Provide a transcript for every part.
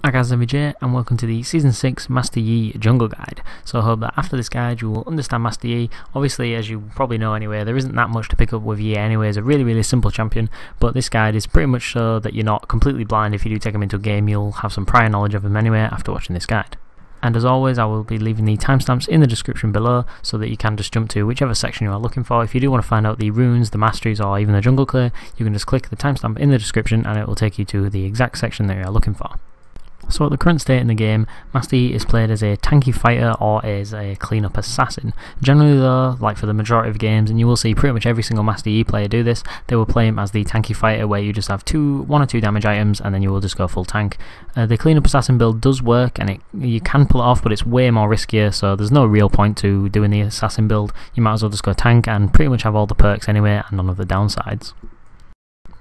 Hi guys, I'm Vijay and welcome to the Season 6 Master Yi Jungle Guide. So I hope that after this guide you will understand Master Yi. Obviously, as you probably know anyway, there isn't that much to pick up with Yi anyway. It's a really simple champion, but this guide is pretty much so that you're not completely blind. If you do take him into a game, you'll have some prior knowledge of him anyway after watching this guide. And as always, I will be leaving the timestamps in the description below so that you can just jump to whichever section you are looking for. If you do want to find out the runes, the masteries, or even the jungle clear, you can just click the timestamp in the description and it will take you to the exact section that you are looking for. So at the current state in the game, Master Yi is played as a tanky fighter or as a clean-up assassin. Generally though, like for the majority of games, and you will see pretty much every single Master Yi player do this, they will play him as the tanky fighter where you just have one or two damage items and then you will just go full tank. The clean-up assassin build does work and you can pull it off, but it's way more riskier, so there's no real point to doing the assassin build. You might as well just go tank and pretty much have all the perks anyway and none of the downsides.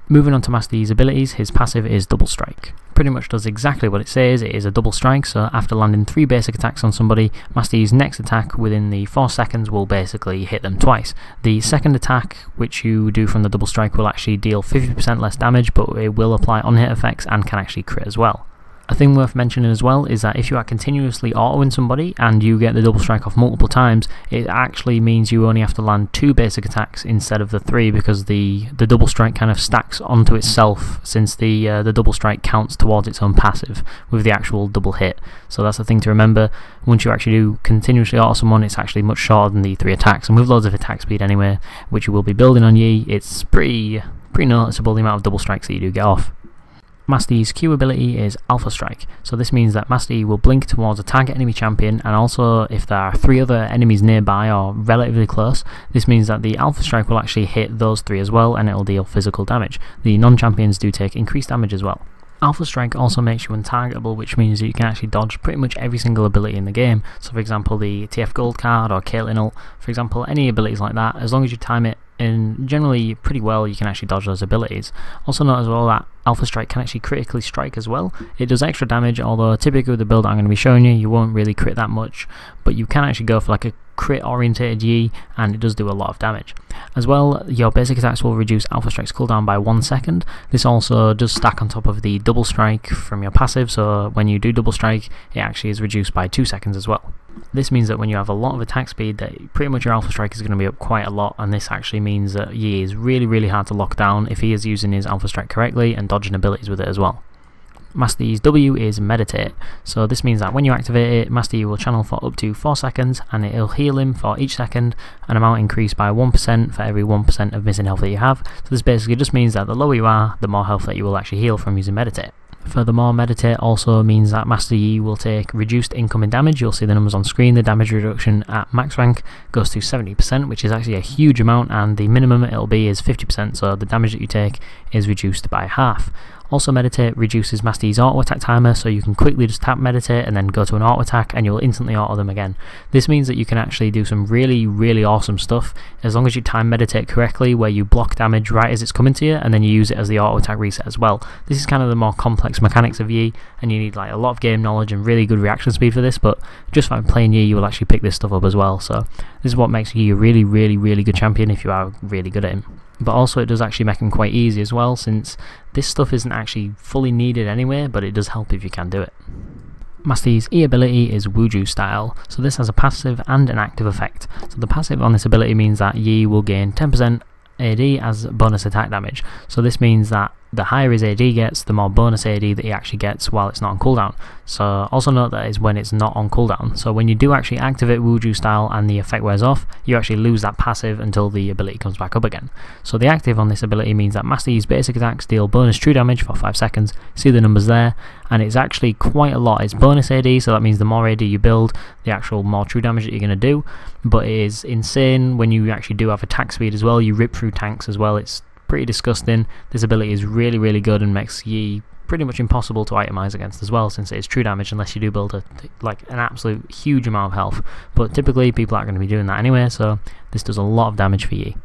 Moving on to Master Yi's abilities, his passive is Double Strike. Pretty much does exactly what it says. It is a double strike, so after landing 3 basic attacks on somebody, Master Yi's next attack within the 4 seconds will basically hit them twice. The second attack, which you do from the double strike, will actually deal 50% less damage, but it will apply on-hit effects and can actually crit as well. A thing worth mentioning as well is that if you are continuously autoing somebody and you get the double strike off multiple times, it actually means you only have to land 2 basic attacks instead of the 3, because the double strike kind of stacks onto itself, since the double strike counts towards its own passive with the actual double hit. So that's the thing to remember. Once you actually do continuously auto someone, it's actually much shorter than the 3 attacks, and with loads of attack speed anyway, which you will be building on Yi, it's pretty noticeable the amount of double strikes that you do get off. Master Yi's Q ability is Alpha Strike, so this means that Master Yi will blink towards a target enemy champion, and also if there are 3 other enemies nearby or relatively close, this means that the Alpha Strike will actually hit those 3 as well and it will deal physical damage. The non-champions do take increased damage as well. Alpha Strike also makes you untargetable, which means that you can actually dodge pretty much every single ability in the game. So for example, the TF Gold card or Caitlyn ult, for example, any abilities like that, as long as you time it in generally pretty well, you can actually dodge those abilities. Also note as well that Alpha Strike can actually critically strike as well. It does extra damage, although typically with the build I'm going to be showing you, you won't really crit that much, but you can actually go for like a crit orientated Yi, and it does do a lot of damage. As well, your basic attacks will reduce Alpha Strike's cooldown by 1 second. This also does stack on top of the double strike from your passive, so when you do double strike, it actually is reduced by 2 seconds as well. This means that when you have a lot of attack speed, that pretty much your Alpha Strike is going to be up quite a lot, and this actually means that Yi is really hard to lock down if he is using his Alpha Strike correctly and dodging abilities with it as well. Master Yi's W is Meditate, so this means that when you activate it, Master Yi will channel for up to 4 seconds and it'll heal him for each second, an amount increased by 1% for every 1% of missing health that you have. So this basically just means that the lower you are, the more health that you will actually heal from using Meditate. Furthermore, Meditate also means that Master Yi will take reduced incoming damage. You'll see the numbers on screen. The damage reduction at max rank goes to 70%, which is actually a huge amount, and the minimum it'll be is 50%, so the damage that you take is reduced by half. Also, Meditate reduces Master Yi's auto attack timer, so you can quickly just tap Meditate and then go to an auto attack and you'll instantly auto them again. This means that you can actually do some really awesome stuff as long as you time Meditate correctly, where you block damage right as it's coming to you and then you use it as the auto attack reset as well. This is kind of the more complex mechanics of Yi, and you need like a lot of game knowledge and really good reaction speed for this, but just by playing Yi you will actually pick this stuff up as well. So this is what makes Yi a really good champion if you are really good at him. But also it does actually make him quite easy as well, since this stuff isn't actually fully needed anyway, but it does help if you can do it. Master Yi's E ability is Wuju style, so this has a passive and an active effect. So the passive on this ability means that Yi will gain 10% AD as bonus attack damage, so this means that the higher his AD gets, the more bonus AD that he actually gets while it's not on cooldown. So also note that is when it's not on cooldown, so when you do actually activate Wuju style and the effect wears off, you actually lose that passive until the ability comes back up again. So the active on this ability means that Master Yi's basic attacks deal bonus true damage for 5 seconds, see the numbers there, and it's actually quite a lot. It's bonus AD, so that means the more AD you build, the actual more true damage that you're going to do, but it is insane when you actually do have attack speed as well. You rip through tanks as well. It's pretty disgusting. This ability is really good and makes Yi pretty much impossible to itemize against as well, since it is true damage unless you do build an absolute huge amount of health, but typically people aren't going to be doing that anyway, so this does a lot of damage for Yi.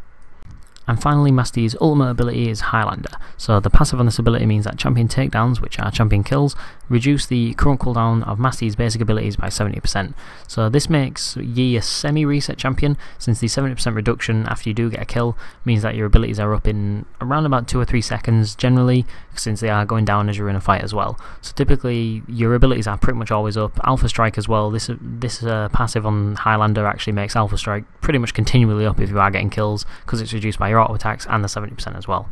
And finally, Master Yi's ultimate ability is Highlander. So the passive on this ability means that champion takedowns, which are champion kills, reduce the current cooldown of Master Yi's basic abilities by 70%. So this makes Yi a semi-reset champion, since the 70% reduction after you do get a kill means that your abilities are up in around about 2 or 3 seconds generally, since they are going down as you're in a fight as well. So typically your abilities are pretty much always up. Alpha Strike as well, this passive on Highlander actually makes Alpha Strike pretty much continually up if you are getting kills, because it's reduced by your auto attacks and the 70% as well.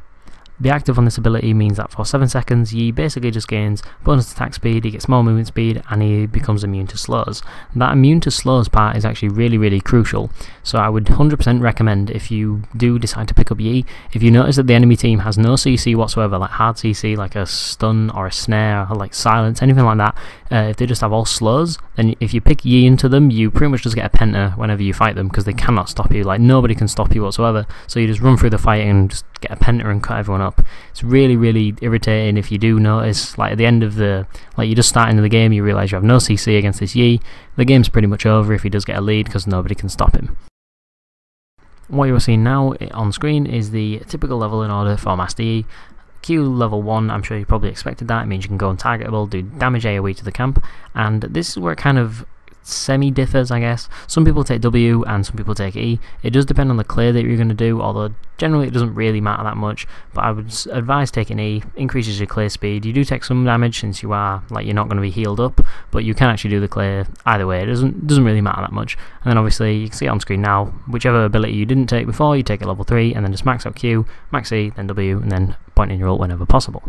The active on this ability means that for 7 seconds Yi basically just gains bonus attack speed, he gets more movement speed, and he becomes immune to slows. That immune to slows part is actually really crucial, so I would 100% recommend, if you do decide to pick up Yi, if you notice that the enemy team has no CC whatsoever, like hard CC, like a stun or a snare or like silence, anything like that, if they just have all slows, then if you pick Yi into them, you pretty much just get a penta whenever you fight them, because they cannot stop you, like nobody can stop you whatsoever, so you just run through the fight and just get a penta and cut everyone up. It's really irritating if you do notice, like at the end of the, like you just start into the game, you realise you have no CC against this Yi, the game's pretty much over if he does get a lead, because nobody can stop him. What you're seeing now on screen is the typical level in order for Master Yi. Q level 1, I'm sure you probably expected that. It means you can go untargetable, do damage AoE to the camp, and this is where it kind of semi-differs, I guess. Some people take W and some people take E. It does depend on the clear that you're going to do, although generally it doesn't really matter that much, but I would advise taking E. Increases your clear speed. You do take some damage since you are, like, you're not going to be healed up, but you can actually do the clear either way. It doesn't really matter that much. And then obviously you can see it on screen now, whichever ability you didn't take before, you take at level 3 and then just max out Q, max E, then W, and then point in your ult whenever possible.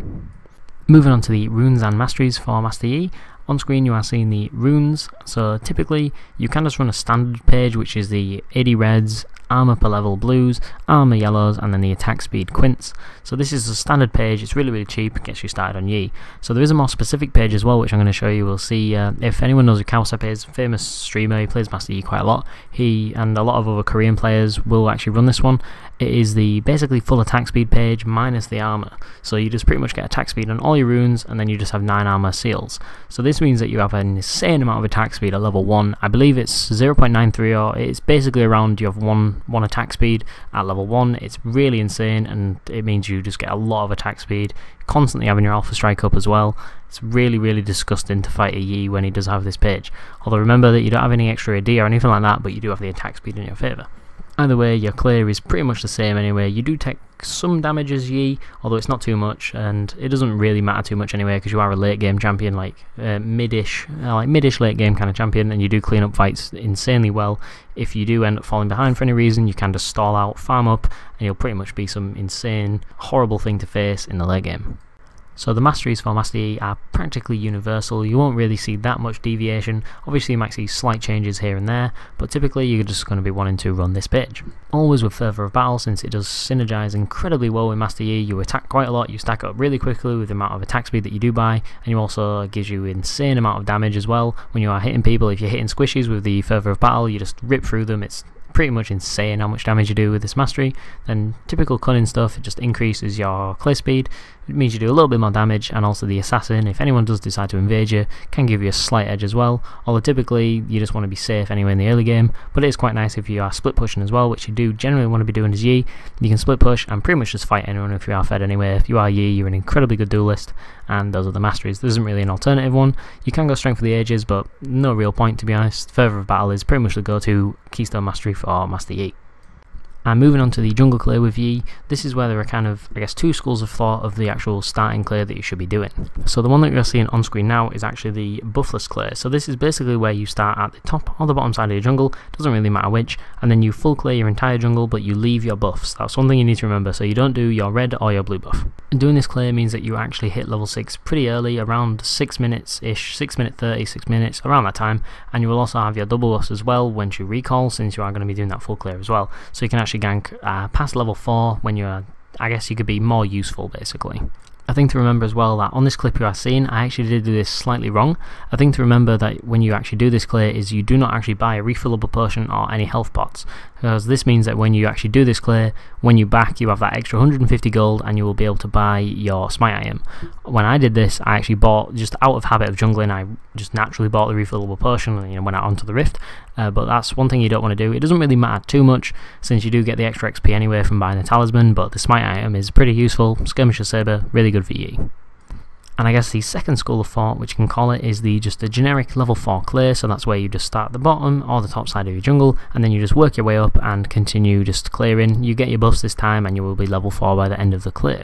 Moving on to the runes and masteries for Master Yi. On screen you are seeing the runes, so typically you can just run a standard page, which is the 80 reds, armor per level blues, armor yellows, and then the attack speed quints. So this is a standard page, it's really cheap, gets you started on Yi. So there is a more specific page as well, which I'm going to show you. We'll see, if anyone knows who Cowsep is, famous streamer, he plays Master Yi quite a lot. He and a lot of other Korean players will actually run this one. It is the basically full attack speed page minus the armor. So you just pretty much get attack speed on all your runes, and then you just have 9 armor seals. So this means that you have an insane amount of attack speed at level 1. I believe it's 0.93, or it's basically around, you have one attack speed at level 1. It's really insane, and it means you just get a lot of attack speed, constantly having your Alpha Strike up as well. It's really disgusting to fight a Yi when he does have this page. Although remember that you don't have any extra AD or anything like that, but you do have the attack speed in your favour. Either way, your clear is pretty much the same anyway. You do take some damage as Yi, although it's not too much, and it doesn't really matter too much anyway, because you are a late game champion, like mid-ish late game kind of champion, and you do clean up fights insanely well. If you do end up falling behind for any reason, you can just stall out, farm up, and you'll pretty much be some insane, horrible thing to face in the late game. So the masteries for Master Yi are practically universal. You won't really see that much deviation. Obviously you might see slight changes here and there, but typically you're just going to be wanting to run this page. Always with Fervour of Battle, since it does synergize incredibly well with Master Yi. You attack quite a lot, you stack up really quickly with the amount of attack speed that you do buy, and you also gives you insane amount of damage as well when you are hitting people. If you're hitting squishies with the Fervour of Battle, you just rip through them. It's pretty much insane how much damage you do with this mastery. Then typical cunning stuff, it just increases your clear speed. It means you do a little bit more damage, and also the assassin, if anyone does decide to invade you, can give you a slight edge as well, although typically you just want to be safe anyway in the early game. But it is quite nice if you are split pushing as well, which you do generally want to be doing as Yi. You can split push and pretty much just fight anyone if you are fed anyway. If you are Yi, you're an incredibly good duelist, and those are the masteries. There isn't really an alternative one. You can go Strength of the Ages, but no real point, to be honest. Fervour of Battle is pretty much the go-to keystone mastery for Master Yi. And moving on to the jungle clear with Yi, this is where there are kind of, I guess, 2 schools of thought of the actual starting clear that you should be doing. So the one that you're seeing on screen now is actually the buffless clear. So this is basically where you start at the top or the bottom side of your jungle, doesn't really matter which, and then you full clear your entire jungle, but you leave your buffs. That's one thing you need to remember, so you don't do your red or your blue buff. And doing this clear means that you actually hit level 6 pretty early, around 6 minutes-ish, 6 minute 30, 6 minutes, around that time, and you will also have your double buffs as well once you recall, since you are going to be doing that full clear as well. So you can actually gank past level 4 when you're, I guess you could be more useful basically. A thing to remember as well, that on this clip you are seeing, I actually did do this slightly wrong. A thing to remember that when you actually do this clear is you do not actually buy a refillable potion or any health pots, because this means that when you actually do this clear, when you back, you have that extra 150 gold and you will be able to buy your smite item. When I did this, I actually bought, just out of habit of jungling, I just naturally bought the refillable potion and went out onto the rift. But that's one thing you don't want to do. It doesn't really matter too much since you do get the extra XP anyway from buying the talisman, but the smite item is pretty useful. Skirmisher Saber, really good for Yi. And I guess the second school of thought, which you can call it, is just a generic level 4 clear. So that's where you just start at the bottom or the top side of your jungle, and then you just work your way up and continue just clearing. You get your buffs this time and you will be level 4 by the end of the clear.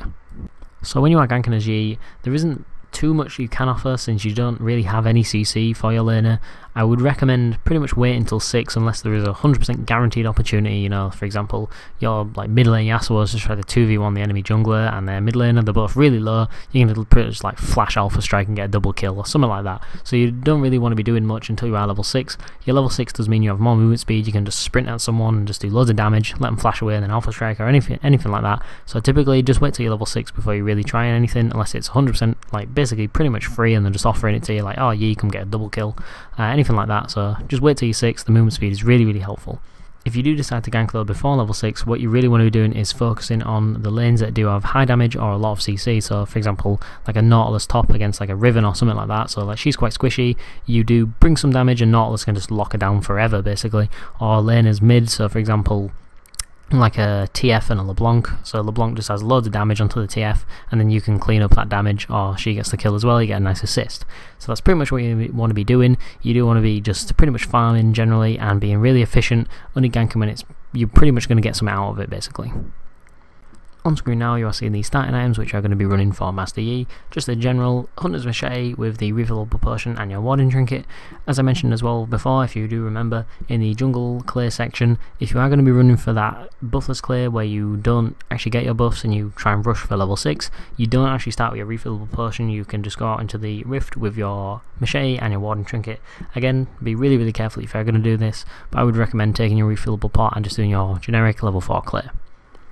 So when you are ganking as Yi, there isn't too much you can offer since you don't really have any CC for your laner. I would recommend pretty much wait until 6 unless there is a 100% guaranteed opportunity. For example, your mid lane Yasuo's just try to 2v1 the enemy jungler and their mid laner, they're both really low. You can pretty much flash Alpha Strike and get a double kill or something like that. So you don't really want to be doing much until you are level 6. Your level 6 does mean you have more movement speed, you can just sprint at someone and just do loads of damage, let them flash away and then Alpha Strike or anything like that. So typically just wait till you're level 6 before you really try anything, unless it's 100% basically pretty much free and they're just offering it to you oh yeah, you can get a double kill, anything like that. So just wait till you're 6, the movement speed is really helpful. If you do decide to gank though before level 6, what you really want to be doing is focusing on the lanes that do have high damage or a lot of CC. So for example, like a Nautilus top against like a Riven or something like that, so she's quite squishy, you do bring some damage and Nautilus can just lock her down forever basically. Or laners mid, so for example like a TF and a LeBlanc, so LeBlanc just has loads of damage onto the TF and then you can clean up that damage, or she gets the kill as well, you get a nice assist. So that's pretty much what you want to be doing. You do want to be just pretty much farming generally and being really efficient, only ganking when you're pretty much going to get something out of it basically. On screen now you are seeing the starting items which are going to be running for Master Yi. Just the general Hunter's Machete with the refillable potion and your warding trinket. As I mentioned as well before, if you do remember, in the jungle clear section, if you are going to be running for that buffless clear where you don't actually get your buffs and you try and rush for level 6, you don't actually start with your refillable potion, you can just go out into the rift with your machete and your warding trinket. Again, be really careful if you're going to do this, but I would recommend taking your refillable pot and just doing your generic level 4 clear.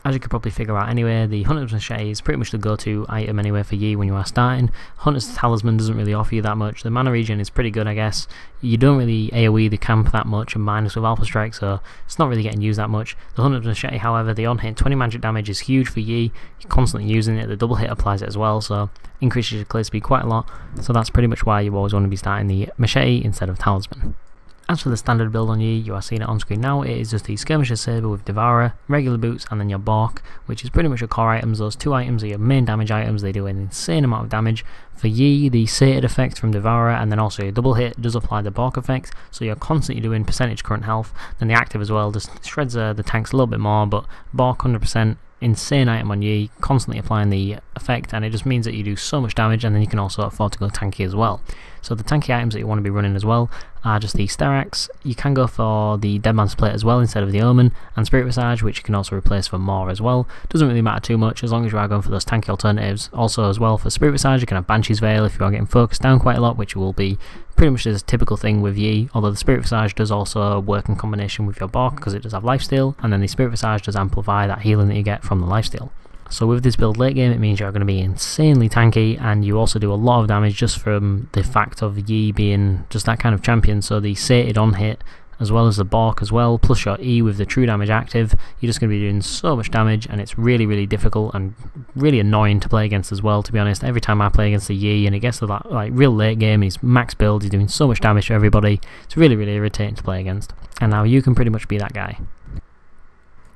As you could probably figure out anyway, the Hunter's Machete is pretty much the go-to item anyway for Yi when you are starting. Hunter's Talisman doesn't really offer you that much. The mana regen is pretty good, I guess. You don't really AoE the camp that much and minus with Alpha Strike, so it's not really getting used that much. The Hunter's Machete, however, the on-hit 20 magic damage is huge for Yi. You're constantly using it, the double hit applies it as well, so increases your clear speed quite a lot. So that's pretty much why you always want to be starting the Machete instead of Talisman. As for the standard build on Yi, you are seeing it on screen now, it is just the Skirmisher Saber with Devourer, regular boots and then your Bork, which is pretty much your core items. Those two items are your main damage items, they do an insane amount of damage. For Yi, the Sated effect from Devourer and then also your double hit does apply the Bork effect, so you're constantly doing percentage current health. Then the active as well just shreds the tanks a little bit more, but Bork 100%. Insane item on Yi, constantly applying the effect, and it just means that you do so much damage and then you can also afford to go tanky as well. So the tanky items that you want to be running as well are just the Sterax. You can go for the Deadman's Plate as well instead of the Omen, and Spirit Visage, which you can also replace for more as well. Doesn't really matter too much as long as you are going for those tanky alternatives. Also as well for Spirit Visage you can have Banshee's Veil if you are getting focused down quite a lot, which will be pretty much a typical thing with Yi, although the Spirit Visage does also work in combination with your Bork because it does have lifesteal, and then the Spirit Visage does amplify that healing that you get from the lifesteal. So with this build late game, it means you're going to be insanely tanky, and you also do a lot of damage just from the fact of Yi being just that kind of champion. So the Sated on hit, as well as the Bork as well, plus your E with the true damage active, you're just going to be doing so much damage, and it's really difficult and really annoying to play against as well, to be honest. Every time I play against the Yi and it gets to that real late game, he's max build, he's doing so much damage to everybody, it's really irritating to play against. And now you can pretty much be that guy.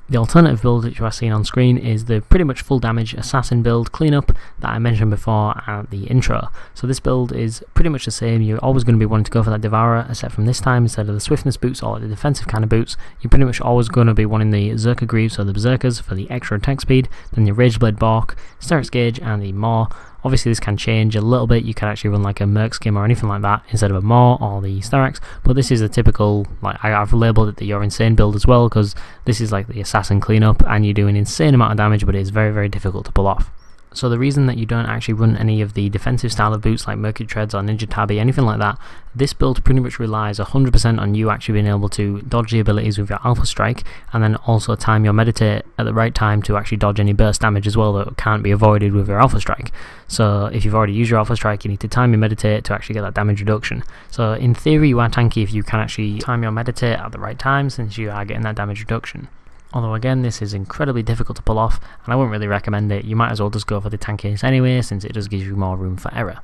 The alternative build which you are seeing on screen is the pretty much full damage assassin build cleanup that I mentioned before at the intro. So this build is pretty much the same. You're always going to be wanting to go for that Devourer, except from this time, instead of the swiftness boots or the defensive kind of boots, you're pretty much always going to be wanting the Zerker Greaves, so the Berserkers, for the extra attack speed, then your Rageblade Bork, Sterax Gauge and the Maw. Obviously this can change a little bit, you can actually run like a Merc Skim or anything like that instead of a Maw or the Sterax, but this is a typical, I've labelled it the Your Insane build as well, because this is like the assassin cleanup and you do an insane amount of damage, but it is very difficult to pull off. So the reason that you don't actually run any of the defensive style of boots like Mercury Treads or Ninja Tabi, anything like that, this build pretty much relies 100% on you actually being able to dodge the abilities with your Alpha Strike, and then also time your Meditate at the right time to actually dodge any burst damage as well that can't be avoided with your Alpha Strike. So if you've already used your Alpha Strike, you need to time your Meditate to actually get that damage reduction. So in theory you are tanky if you can actually time your Meditate at the right time, since you are getting that damage reduction. Although again, this is incredibly difficult to pull off, and I wouldn't really recommend it. You might as well just go for the tankiness anyway, since it does give you more room for error.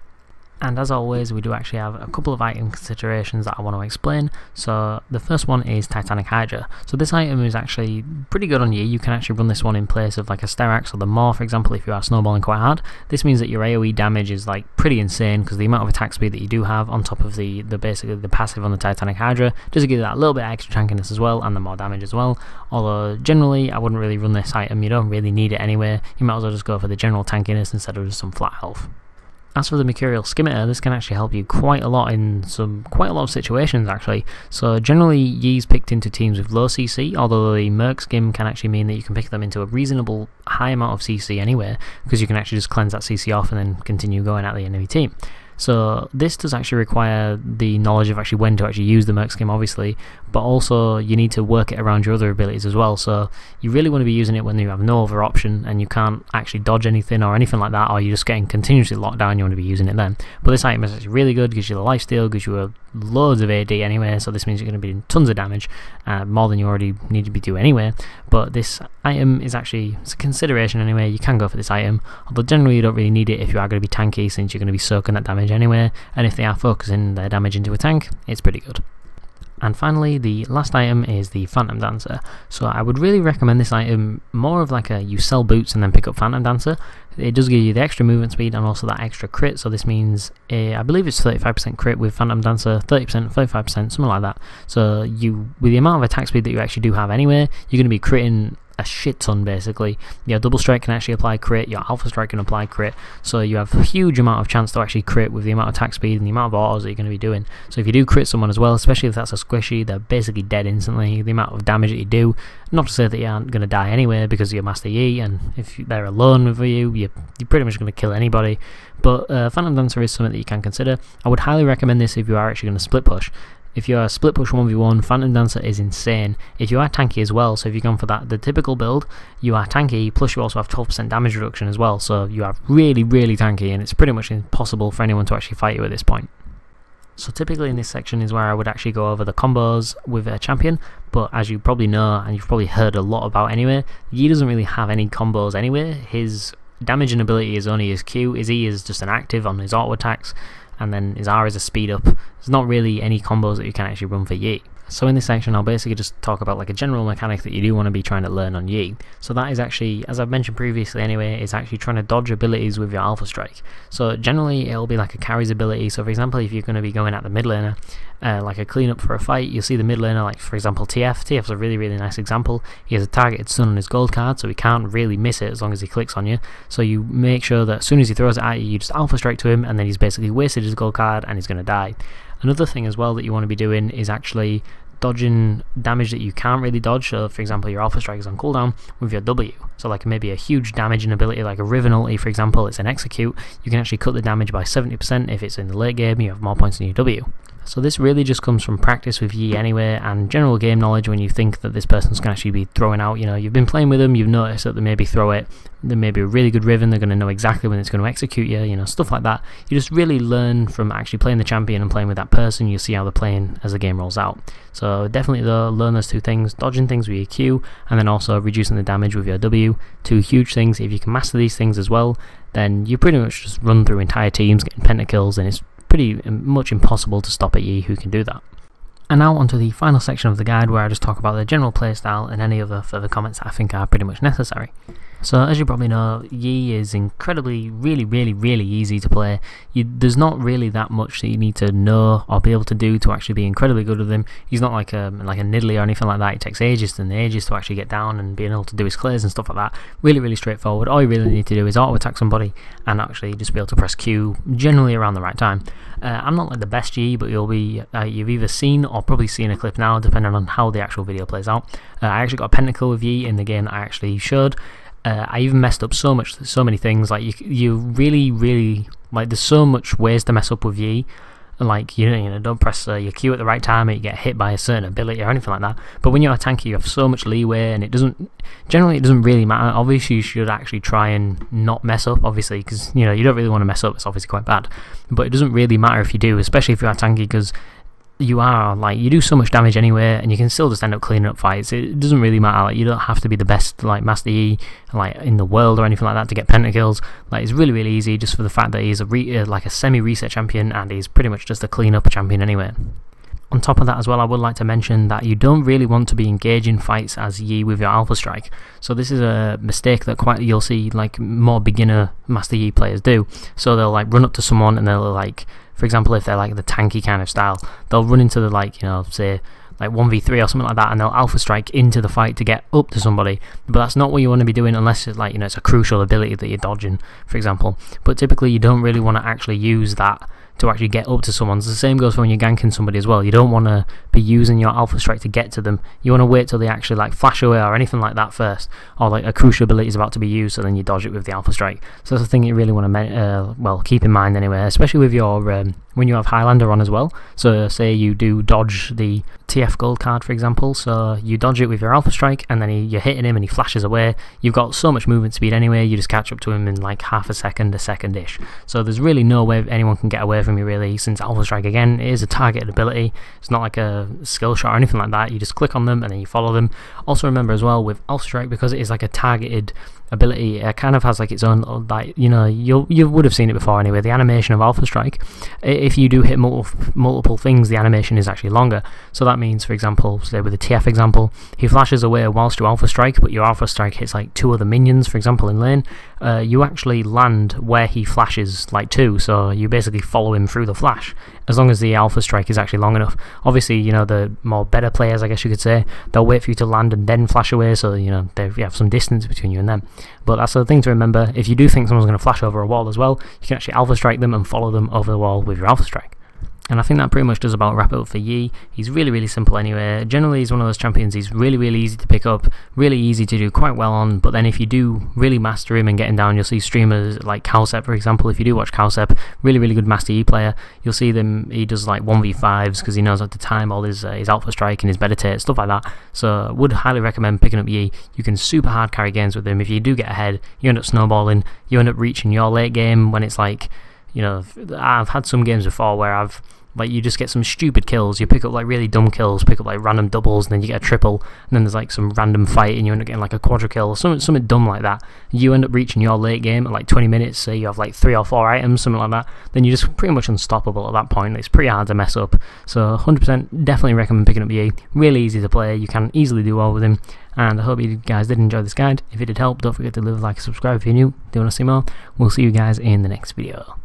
And as always, we do actually have a couple of item considerations that I want to explain. So the first one is Titanic Hydra. So this item is actually pretty good on you. You can actually run this one in place of like a Sterax or the Maw, for example, if you are snowballing quite hard. This means that your AoE damage is like pretty insane, because the amount of attack speed that you do have on top of the basically the passive on the Titanic Hydra does give you that little bit of extra tankiness as well, and the more damage as well. Although generally I wouldn't really run this item, you don't really need it anyway. You might as well just go for the general tankiness instead of just some flat health. As for the Mercurial Skimitar, this can actually help you quite a lot in quite a lot of situations actually. So generally Yi's picked into teams with low CC, although the Merc Skim can actually mean that you can pick them into a reasonable high amount of CC anyway, because you can actually just cleanse that CC off and then continue going at the enemy team. So this does actually require the knowledge of actually when to actually use the Merc Skim obviously, but also you need to work it around your other abilities as well. So you really want to be using it when you have no other option and you can't actually dodge anything or anything like that, or you're just getting continuously locked down, you want to be using it then. But this item is actually really good, gives you the lifesteal, gives you loads of AD anyway, so this means you're going to be doing tons of damage, more than you already need to be doing anyway. But this item is actually, it's a consideration anyway. You can go for this item, although generally you don't really need it if you are going to be tanky, since you're going to be soaking that damage anyway, and if they are focusing their damage into a tank, it's pretty good. And finally, the last item is the Phantom Dancer. So I would really recommend this item more of like a you sell boots and then pick up Phantom Dancer. It does give you the extra movement speed and also that extra crit, so this means I believe it's 35% crit with Phantom Dancer, 30%, 35%, something like that. So you, with the amount of attack speed that you actually do have anyway, you're going to be critting a shit ton basically. Your double strike can actually apply crit, your alpha strike can apply crit, so you have a huge amount of chance to actually crit with the amount of attack speed and the amount of autos that you're going to be doing. So if you do crit someone as well, especially if that's a squishy, they're basically dead instantly. The amount of damage that you do, not to say that you aren't going to die anyway because of your Master Yi, and if they're alone with you, you're pretty much going to kill anybody. But Phantom Dancer is something that you can consider. I would highly recommend this if you are actually going to split push. If you are a split push 1v1, Phantom Dancer is insane. If you are tanky as well, so if you've gone for the typical build, you are tanky, plus you also have 12% damage reduction as well, so you are really, really tanky, and it's pretty much impossible for anyone to actually fight you at this point. So typically in this section is where I would actually go over the combos with a champion, but as you probably know, and you've probably heard a lot about anyway, Yi doesn't really have any combos anyway. His damaging ability is only his Q, his E is just an active on his auto attacks, and then his R is a speed up. There's not really any combos that you can actually run for Yi. So in this section I'll basically just talk about like a general mechanic that you do want to be trying to learn on Yi. So that is actually, as I've mentioned previously anyway, is actually trying to dodge abilities with your Alpha Strike. So generally it'll be like a carries ability. So for example, if you're going to be going at the mid laner, like a cleanup for a fight, you'll see the mid laner, like for example TF's a really, really nice example. He has a targeted stun on his gold card, so he can't really miss it as long as he clicks on you. So you make sure that as soon as he throws it at you, you just Alpha Strike to him, and then he's basically wasted his gold card and he's going to die. Another thing as well that you want to be doing is actually dodging damage that you can't really dodge. So for example, your Alpha Strike is on cooldown with your W, so like maybe a huge damaging ability like a Riven ulti, for example, it's an execute, you can actually cut the damage by 70% if it's in the late game, you have more points than your W. So this really just comes from practice with Yi anyway, and general game knowledge. When you think that this person's going to actually be throwing out, you know, you've been playing with them, you've noticed that they maybe throw it, there may be a really good Riven, they're going to know exactly when it's going to execute you, you know, stuff like that. You just really learn from actually playing the champion and playing with that person. You'll see how they're playing as the game rolls out. So definitely though, learn those two things, dodging things with your Q, and then also reducing the damage with your W. Two huge things. If you can master these things as well, then you pretty much just run through entire teams getting pentakills, and it's pretty much impossible to stop at Yi who can do that. And now onto the final section of the guide, where I just talk about the general playstyle and any other further comments that I think are pretty much necessary. So as you probably know, Yi is incredibly, really easy to play. There's not really that much that you need to know or be able to do to actually be incredibly good with him. He's not like a Nidalee or anything like that. It takes ages and ages to actually get down and being able to do his clears and stuff like that. Really straightforward. All you really need to do is auto attack somebody and actually just be able to press Q generally around the right time. I'm not like the best Yi, but you've either seen or probably seen a clip now, depending on how the actual video plays out. I actually got a pentacle with Yi in the game that I actually showed. I even messed up so many things. Like you really like, there's so much ways to mess up with Yi. Like, you know, don't press your Q at the right time and you get hit by a certain ability or anything like that. But when you're a tanky, you have so much leeway, and it doesn't really matter. Obviously, you should actually try and not mess up, obviously, because, you know, you don't really want to mess up. It's obviously quite bad. But it doesn't really matter if you do, especially if you're a tanky, because you do so much damage anyway, and you can still just end up cleaning up fights. It doesn't really matter. Like, you don't have to be the best, like, Master Yi, like, in the world or anything like that to get pentakills. Like, it's really easy, just for the fact that he's like a semi-reset champion, and he's pretty much just a clean-up champion anyway. On top of that as well, I would like to mention that you don't really want to be engaging fights as Yi with your Alpha Strike. So this is a mistake that you'll see like more beginner Master Yi players do. So they'll like run up to someone and they'll like, for example, if they're like the tanky kind of style, they'll run into the, like, you know, say like 1v3 or something like that, and they'll Alpha Strike into the fight to get up to somebody. But that's not what you want to be doing unless it's like, you know, it's a crucial ability that you're dodging, for example. But typically you don't really want to actually use that to actually get up to someone. So the same goes for when you're ganking somebody as well. You don't want to be using your Alpha Strike to get to them. You want to wait till they actually like flash away or anything like that first, or like a crucial ability is about to be used, so then you dodge it with the Alpha Strike. So that's the thing you really want to keep in mind anyway, especially with your when you have Highlander on as well. So say you do dodge the TF gold card, for example, so you dodge it with your Alpha Strike, and then you're hitting him and he flashes away. You've got so much movement speed anyway, you just catch up to him in like half a second-ish. So there's really no way anyone can get away from you really, since Alpha Strike, again, is a targeted ability. It's not like a skill shot or anything like that. You just click on them and then you follow them. Also remember as well, with Alpha Strike, because it is like a targeted ability, it kind of has like its own, like, you know, you would have seen it before anyway, the animation of Alpha Strike. If you do hit multiple things, the animation is actually longer. So that means, for example, say with the TF example, he flashes away whilst you Alpha Strike, but your Alpha Strike hits like 2 other minions, for example, in lane. You actually land where he flashes like 2, so you basically follow him through the flash, as long as the Alpha Strike is actually long enough. Obviously, you know, the more better players, I guess you could say, they'll wait for you to land and then flash away, so, you know, you have some distance between you and them. But that's the thing to remember. If you do think someone's going to flash over a wall as well, you can actually Alpha Strike them and follow them over the wall with your Alpha Strike. And I think that pretty much does about wrap it up for Yi. He's really simple anyway. Generally, he's one of those champions, he's really easy to pick up, really easy to do quite well on, but then if you do really master him and get him down, you'll see streamers like Cowsep, for example. If you do watch Cowsep, really good Master Yi player, you'll see he does like 1v5s because he knows how to time all his Alpha Strike and his meditate, stuff like that. So I would highly recommend picking up Yi. You can super hard carry games with him. If you do get ahead, you end up snowballing, you end up reaching your late game when it's like, you know, I've had some games before where you just get some stupid kills, you pick up like really dumb kills, pick up like random doubles, and then you get a triple, and then there's like some random fight and you end up getting like a quadra kill, or something dumb like that. You end up reaching your late game at like 20 minutes, say you have like 3 or 4 items, something like that, then you're just pretty much unstoppable at that point. It's pretty hard to mess up, so 100% definitely recommend picking up Yi. Really easy to play, you can easily do well with him, and I hope you guys did enjoy this guide. If it did help, don't forget to leave a like and subscribe if you're new. Do you want to see more? We'll see you guys in the next video.